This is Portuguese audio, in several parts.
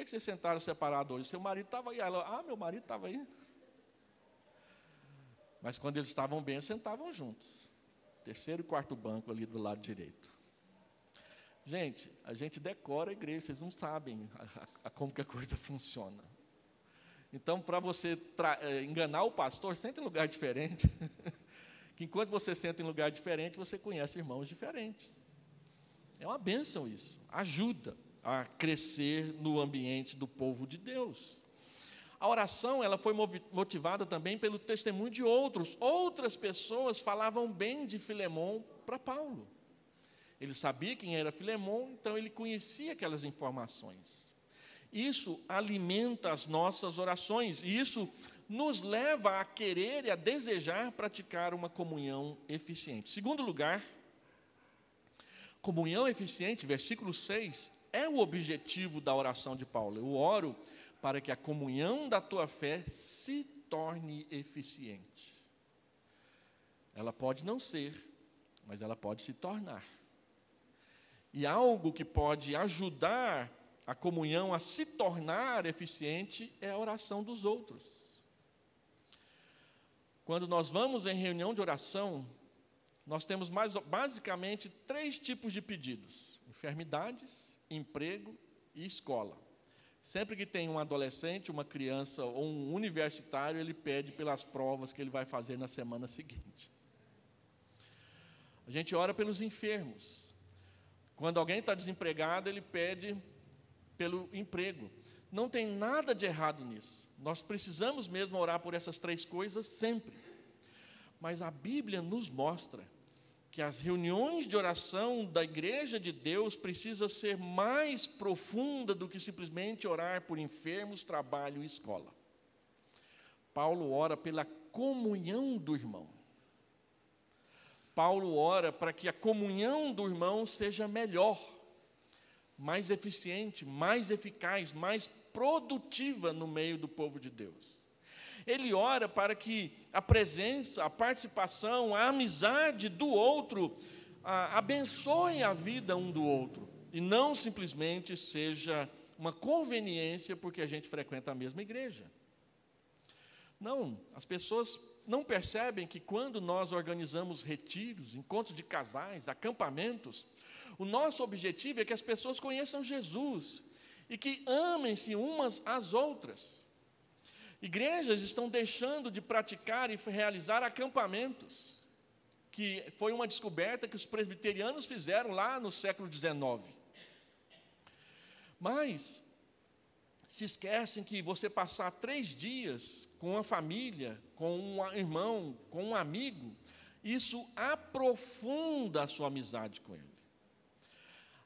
que vocês sentaram separados hoje? Seu marido estava aí. Ela, meu marido estava aí. Mas quando eles estavam bem, eles sentavam juntos. Terceiro e quarto banco ali do lado direito. Gente, a gente decora a igreja, vocês não sabem como que a coisa funciona. Então, para você enganar o pastor, senta em lugar diferente. Que enquanto você senta em lugar diferente, você conhece irmãos diferentes. É uma bênção isso. Ajuda a crescer no ambiente do povo de Deus. A oração, ela foi motivada também pelo testemunho de outros. Outras pessoas falavam bem de Filemon para Paulo. Ele sabia quem era Filemon, então ele conhecia aquelas informações. Isso alimenta as nossas orações, e isso nos leva a querer e a desejar praticar uma comunhão eficiente. Segundo lugar, comunhão eficiente, versículo 6, é o objetivo da oração de Paulo. Eu oro para que a comunhão da tua fé se torne eficiente. Ela pode não ser, mas ela pode se tornar. E algo que pode ajudar a comunhão a se tornar eficiente é a oração dos outros. Quando nós vamos em reunião de oração, nós temos basicamente 3 tipos de pedidos: enfermidades, emprego e escola. Sempre que tem um adolescente, uma criança ou um universitário, ele pede pelas provas que ele vai fazer na semana seguinte. A gente ora pelos enfermos. Quando alguém está desempregado, ele pede pelo emprego. Não tem nada de errado nisso. Nós precisamos mesmo orar por essas 3 coisas sempre. Mas a Bíblia nos mostra que as reuniões de oração da igreja de Deus precisam ser mais profundas do que simplesmente orar por enfermos, trabalho e escola. Paulo ora pela comunhão do irmão. Paulo ora para que a comunhão do irmão seja melhor, mais eficiente, mais eficaz, mais produtiva no meio do povo de Deus. Ele ora para que a presença, a participação, a amizade do outro abençoe a vida um do outro, e não simplesmente seja uma conveniência porque a gente frequenta a mesma igreja. Não, as pessoas não percebem que quando nós organizamos retiros, encontros de casais, acampamentos, o nosso objetivo é que as pessoas conheçam Jesus e que amem-se umas às outras. Igrejas estão deixando de praticar e realizar acampamentos, que foi uma descoberta que os presbiterianos fizeram lá no século XIX. Mas se esquecem que você passar 3 dias com uma família, com um irmão, com um amigo, isso aprofunda a sua amizade com ele.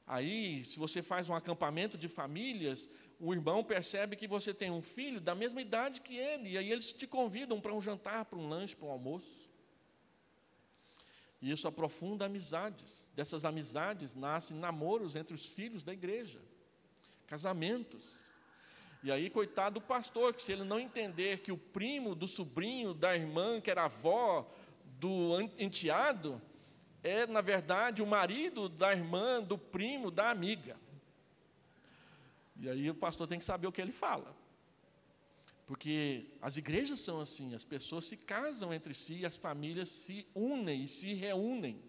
Aí, se você faz um acampamento de famílias, o irmão percebe que você tem um filho da mesma idade que ele, e aí eles te convidam para um jantar, para um lanche, para um almoço. E isso aprofunda amizades. Dessas amizades nascem namoros entre os filhos da igreja, casamentos. E aí, coitado do pastor, que se ele não entender que o primo do sobrinho da irmã, que era avó do enteado, é, na verdade, o marido da irmã, do primo, da amiga. E aí o pastor tem que saber o que ele fala. Porque as igrejas são assim, as pessoas se casam entre si, as famílias se unem e se reúnem.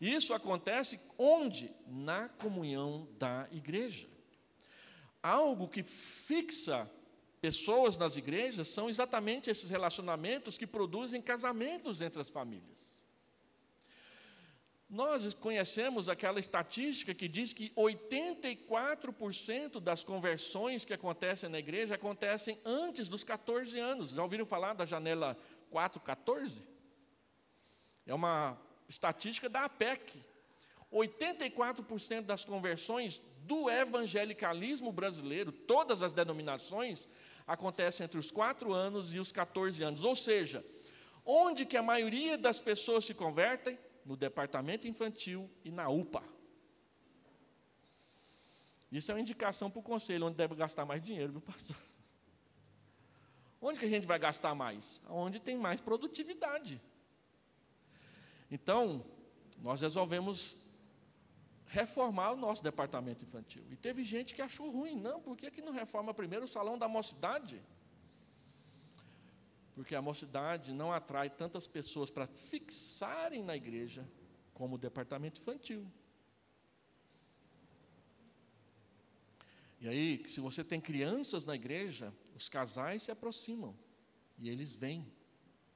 Isso acontece onde? Na comunhão da igreja. Algo que fixa pessoas nas igrejas são exatamente esses relacionamentos que produzem casamentos entre as famílias. Nós conhecemos aquela estatística que diz que 84% das conversões que acontecem na igreja acontecem antes dos 14 anos. Já ouviram falar da janela 4-14? É uma estatística da APEC. 84% das conversões do evangelicalismo brasileiro, todas as denominações, acontecem entre os 4 anos e os 14 anos. Ou seja, onde que a maioria das pessoas se convertem? No departamento infantil e na UPA. Isso é uma indicação para o conselho, onde deve gastar mais dinheiro, viu, pastor? Onde que a gente vai gastar mais? Onde tem mais produtividade. Então, nós resolvemos reformar o nosso departamento infantil. E teve gente que achou ruim. Não, por que não reforma primeiro o salão da mocidade? Porque a mocidade não atrai tantas pessoas para fixarem na igreja como o departamento infantil. E aí, se você tem crianças na igreja, os casais se aproximam, e eles vêm,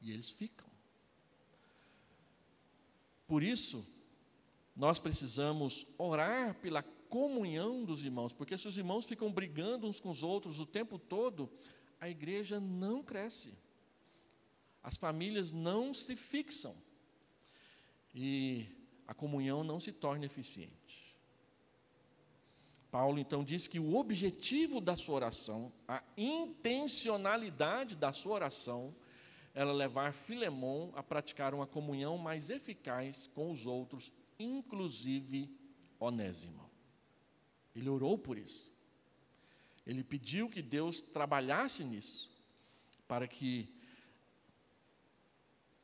e eles ficam. Por isso, nós precisamos orar pela comunhão dos irmãos, porque se os irmãos ficam brigando uns com os outros o tempo todo, a igreja não cresce. As famílias não se fixam e a comunhão não se torna eficiente. Paulo então diz que o objetivo da sua oração, a intencionalidade da sua oração, era levar Filemon a praticar uma comunhão mais eficaz com os outros, inclusive Onésimo. Ele orou por isso. Ele pediu que Deus trabalhasse nisso, para que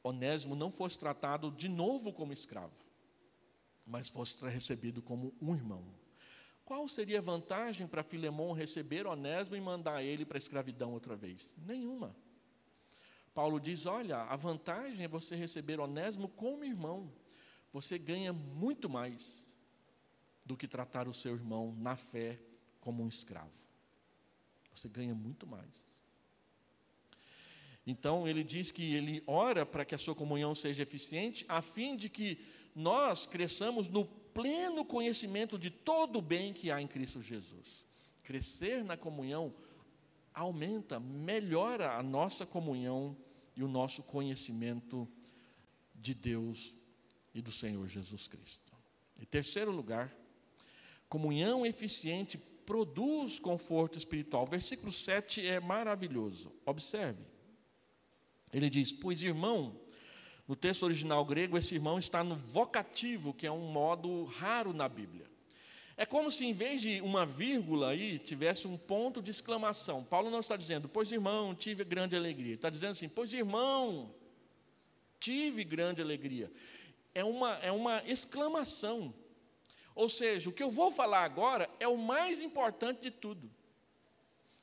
Onésimo não fosse tratado de novo como escravo, mas fosse recebido como um irmão. Qual seria a vantagem para Filemon receber Onésimo e mandar ele para a escravidão outra vez? Nenhuma. Paulo diz, olha, a vantagem é você receber Onésimo como irmão. Você ganha muito mais do que tratar o seu irmão na fé como um escravo. Você ganha muito mais. Então, ele diz que ele ora para que a sua comunhão seja eficiente, a fim de que nós cresçamos no pleno conhecimento de todo o bem que há em Cristo Jesus. Crescer na comunhão aumenta, melhora a nossa comunhão e o nosso conhecimento de Deus e do Senhor Jesus Cristo. Em terceiro lugar, comunhão eficiente produz conforto espiritual. O versículo 7 é maravilhoso. Observe. Ele diz, pois irmão, no texto original grego, esse irmão está no vocativo, que é um modo raro na Bíblia. É como se em vez de uma vírgula aí, tivesse um ponto de exclamação. Paulo não está dizendo, pois irmão, tive grande alegria. Está dizendo assim, pois irmão, tive grande alegria. É uma exclamação. Ou seja, o que eu vou falar agora é o mais importante de tudo.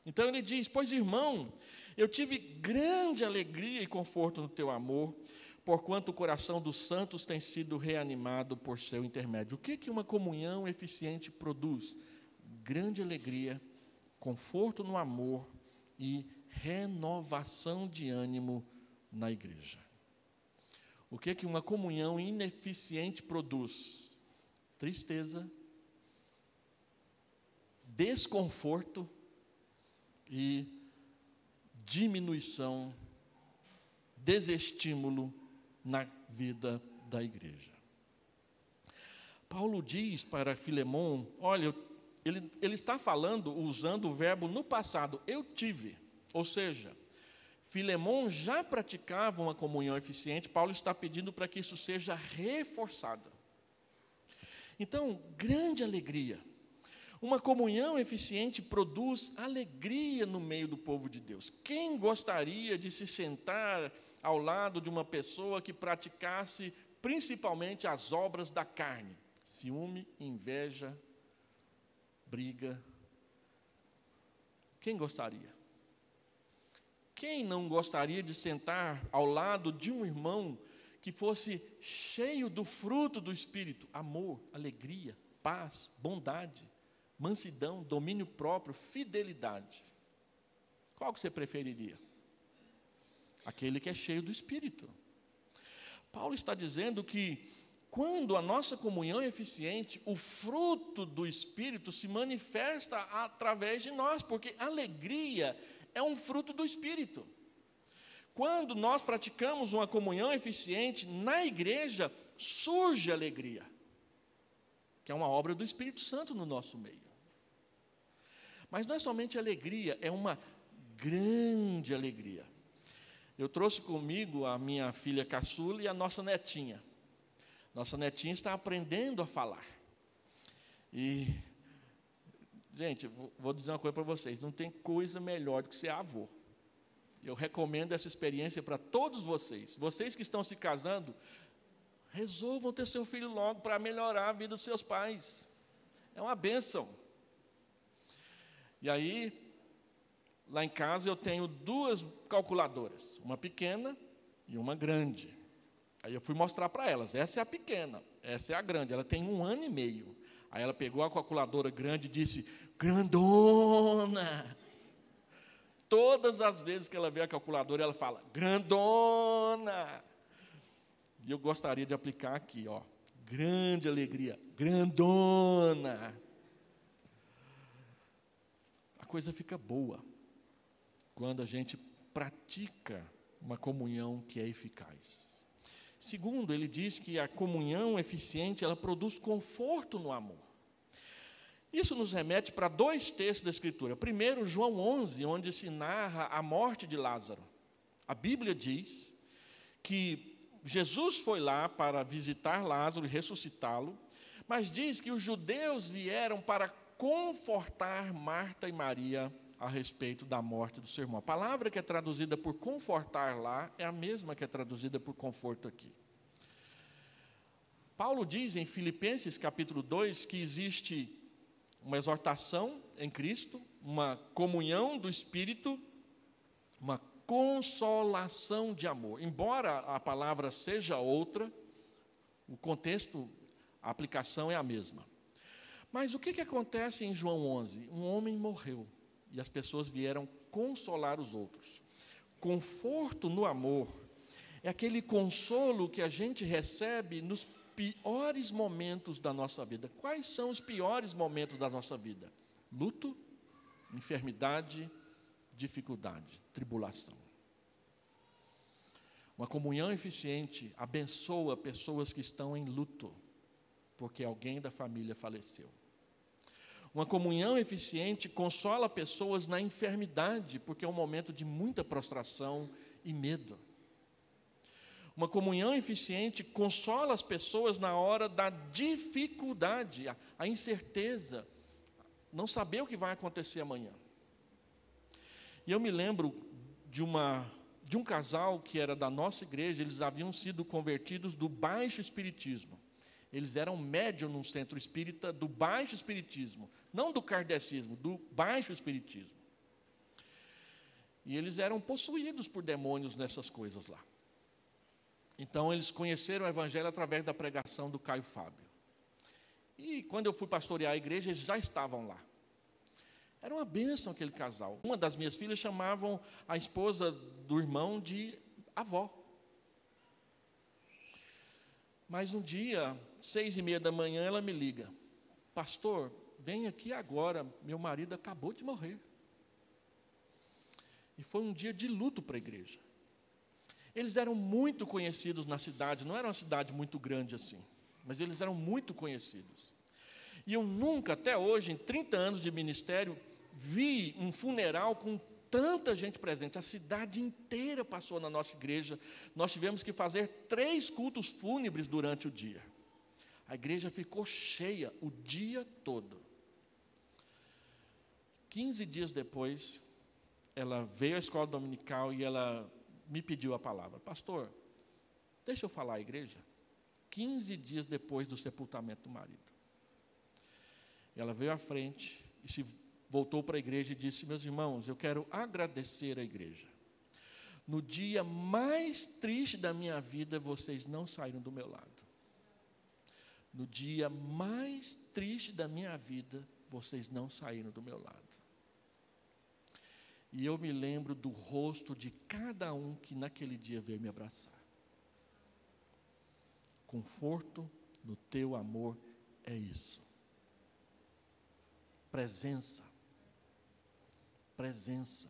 Então ele diz, pois irmão, eu tive grande alegria e conforto no teu amor, porquanto o coração dos santos tem sido reanimado por seu intermédio. O que uma comunhão eficiente produz? Grande alegria, conforto no amor e renovação de ânimo na igreja. O que uma comunhão ineficiente produz? Tristeza, desconforto e diminuição, desestímulo na vida da igreja. Paulo diz para Filemon, olha, ele está falando, usando o verbo no passado, eu tive, ou seja, Filemon já praticava uma comunhão eficiente, Paulo está pedindo para que isso seja reforçado. Então, grande alegria. Uma comunhão eficiente produz alegria no meio do povo de Deus. Quem gostaria de se sentar ao lado de uma pessoa que praticasse principalmente as obras da carne? Ciúme, inveja, briga. Quem gostaria? Quem não gostaria de sentar ao lado de um irmão que fosse cheio do fruto do Espírito? Amor, alegria, paz, bondade, mansidão, domínio próprio, fidelidade. Qual que você preferiria? Aquele que é cheio do Espírito. Paulo está dizendo que quando a nossa comunhão é eficiente, o fruto do Espírito se manifesta através de nós, porque alegria é um fruto do Espírito. Quando nós praticamos uma comunhão eficiente, na igreja surge alegria, que é uma obra do Espírito Santo no nosso meio. Mas não é somente alegria, é uma grande alegria. Eu trouxe comigo a minha filha caçula e a nossa netinha. Nossa netinha está aprendendo a falar. E, gente, vou dizer uma coisa para vocês, não tem coisa melhor do que ser avô. Eu recomendo essa experiência para todos vocês. Vocês que estão se casando, Resolvam ter seu filho logo para melhorar a vida dos seus pais. É uma bênção. E aí, lá em casa eu tenho 2 calculadoras, uma pequena e uma grande. Aí eu fui mostrar para elas, essa é a pequena, essa é a grande, ela tem 1 ano e meio. Aí ela pegou a calculadora grande e disse, grandona. Todas as vezes que ela vê a calculadora, ela fala, grandona. E eu gostaria de aplicar aqui, ó, grande alegria, grandona. A coisa fica boa quando a gente pratica uma comunhão que é eficaz. Segundo, ele diz que a comunhão eficiente, ela produz conforto no amor. Isso nos remete para 2 textos da Escritura. Primeiro, João 11, onde se narra a morte de Lázaro. A Bíblia diz que Jesus foi lá para visitar Lázaro e ressuscitá-lo, mas diz que os judeus vieram para confortar Marta e Maria a respeito da morte do seu irmão. A palavra que é traduzida por confortar lá é a mesma que é traduzida por conforto aqui. Paulo diz em Filipenses capítulo 2 que existe uma exortação em Cristo, uma comunhão do Espírito, uma consolação de amor. Embora a palavra seja outra, o contexto, a aplicação é a mesma. Mas o que acontece em João 11? Um homem morreu e as pessoas vieram consolar os outros. Conforto no amor é aquele consolo que a gente recebe nos piores momentos da nossa vida. Quais são os piores momentos da nossa vida? Luto, enfermidade, dificuldade, tribulação. Uma comunhão eficiente abençoa pessoas que estão em luto, porque alguém da família faleceu. Uma comunhão eficiente consola pessoas na enfermidade, porque é um momento de muita prostração e medo. Uma comunhão eficiente consola as pessoas na hora da dificuldade, a incerteza, não saber o que vai acontecer amanhã. E eu me lembro de um casal que era da nossa igreja, eles haviam sido convertidos do baixo espiritismo. Eles eram médium num centro espírita do baixo espiritismo, não do kardecismo, do baixo espiritismo. E eles eram possuídos por demônios nessas coisas lá. Então, eles conheceram o evangelho através da pregação do Caio Fábio. E quando eu fui pastorear a igreja, eles já estavam lá. Era uma bênção aquele casal. Uma das minhas filhas chamavam a esposa do irmão de avó. Mas um dia, 6:30 da manhã, ela me liga. Pastor, vem aqui agora, meu marido acabou de morrer. E foi um dia de luto para a igreja. Eles eram muito conhecidos na cidade, não era uma cidade muito grande assim, mas eles eram muito conhecidos. E eu nunca, até hoje, em 30 anos de ministério, vi um funeral com tanta gente presente. A cidade inteira passou na nossa igreja. Nós tivemos que fazer 3 cultos fúnebres durante o dia. A igreja ficou cheia o dia todo. 15 dias depois, ela veio à escola dominical e ela me pediu a palavra. Pastor, deixa eu falar à igreja. 15 dias depois do sepultamento do marido. Ela veio à frente e se voltou para a igreja e disse: meus irmãos, eu quero agradecer a igreja. No dia mais triste da minha vida, vocês não saíram do meu lado. No dia mais triste da minha vida, vocês não saíram do meu lado. E eu me lembro do rosto de cada um que naquele dia veio me abraçar. Conforto no teu amor é isso. Presença. Presença.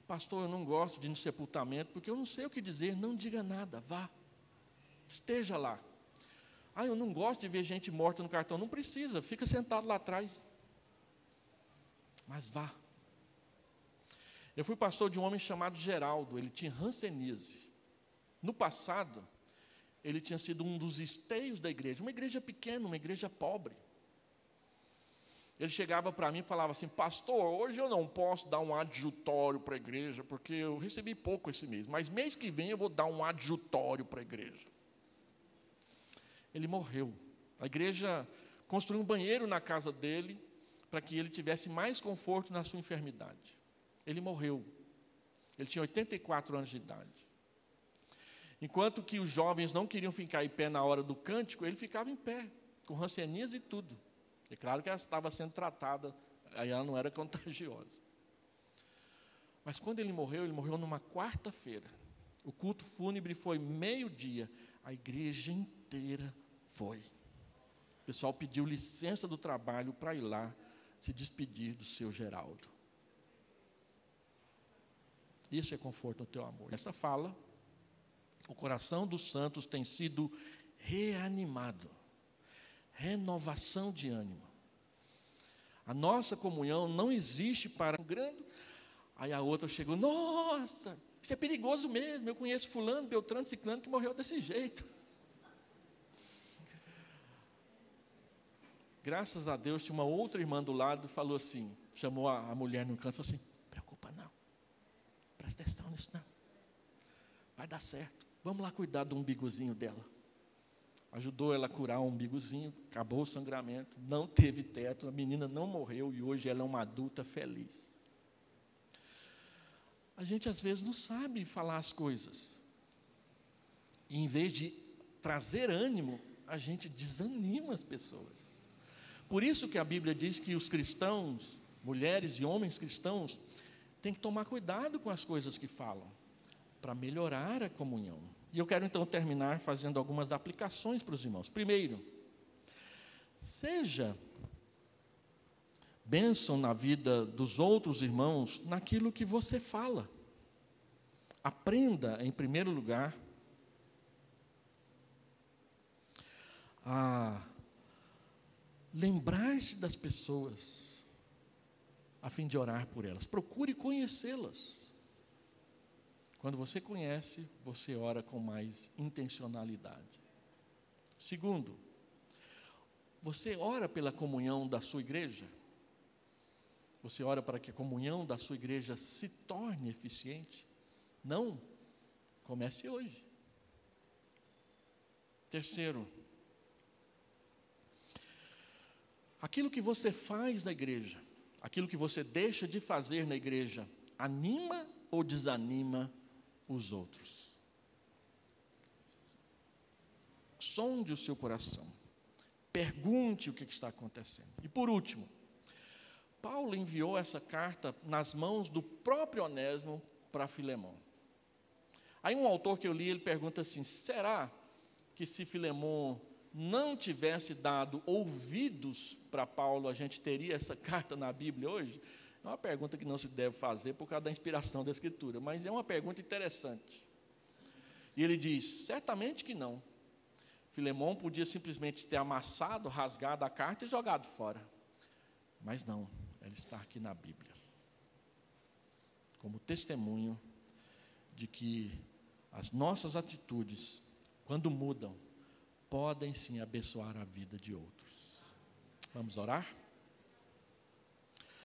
Pastor, eu não gosto de ir no sepultamento porque eu não sei o que dizer. Não diga nada, vá. Esteja lá. Ah, eu não gosto de ver gente morta no cartão. Não precisa, fica sentado lá atrás. Mas vá. Eu fui pastor de um homem chamado Geraldo, ele tinha hanseníase. No passado, ele tinha sido um dos esteios da igreja, uma igreja pequena, uma igreja pobre. Ele chegava para mim e falava assim: pastor, hoje eu não posso dar um adjutório para a igreja, porque eu recebi pouco esse mês, mas mês que vem eu vou dar um adjutório para a igreja. ele morreu. A igreja construiu um banheiro na casa dele para que ele tivesse mais conforto na sua enfermidade. Ele morreu. Ele tinha 84 anos de idade. Enquanto que os jovens não queriam ficar em pé na hora do cântico, ele ficava em pé, com rancenias e tudo. É claro que ela estava sendo tratada, aí ela não era contagiosa. Mas quando ele morreu numa quarta-feira. O culto fúnebre foi meio-dia, a igreja inteira foi. O pessoal pediu licença do trabalho para ir lá se despedir do seu Geraldo. Isso é conforto no teu amor. Essa fala, o coração dos santos tem sido reanimado. Renovação de ânimo. A nossa comunhão não existe para um grande... Aí a outra chegou, nossa, isso é perigoso mesmo, eu conheço fulano, beltrano, ciclano, que morreu desse jeito. Graças a Deus, tinha uma outra irmã do lado, falou assim, chamou a mulher no canto, falou assim, preocupa não, presta atenção nisso não, vai dar certo, vamos lá cuidar do umbigozinho dela. Ajudou ela a curar o umbigozinho, acabou o sangramento, não teve teto, a menina não morreu e hoje ela é uma adulta feliz. A gente às vezes não sabe falar as coisas. E em vez de trazer ânimo, a gente desanima as pessoas. Por isso que a Bíblia diz que os cristãos, mulheres e homens cristãos, têm que tomar cuidado com as coisas que falam, para melhorar a comunhão. E eu quero então terminar fazendo algumas aplicações para os irmãos. Primeiro, seja bênção na vida dos outros irmãos naquilo que você fala. Aprenda, em primeiro lugar, a lembrar-se das pessoas, a fim de orar por elas. Procure conhecê-las. Quando você conhece, você ora com mais intencionalidade. Segundo, você ora pela comunhão da sua igreja? Você ora para que a comunhão da sua igreja se torne eficiente? Não, comece hoje. Terceiro, aquilo que você faz na igreja, aquilo que você deixa de fazer na igreja, anima ou desanima os outros? Sonde o seu coração. Pergunte o que está acontecendo. E por último, Paulo enviou essa carta nas mãos do próprio Onésimo para Filemão. Aí um autor que eu li, ele pergunta assim, será que se Filemão não tivesse dado ouvidos para Paulo, a gente teria essa carta na Bíblia hoje? É uma pergunta que não se deve fazer por causa da inspiração da Escritura, mas é uma pergunta interessante. E ele diz, certamente que não. Filemão podia simplesmente ter amassado, rasgado a carta e jogado fora. Mas não, ela está aqui na Bíblia, como testemunho de que as nossas atitudes, quando mudam, podem sim abençoar a vida de outros. Vamos orar?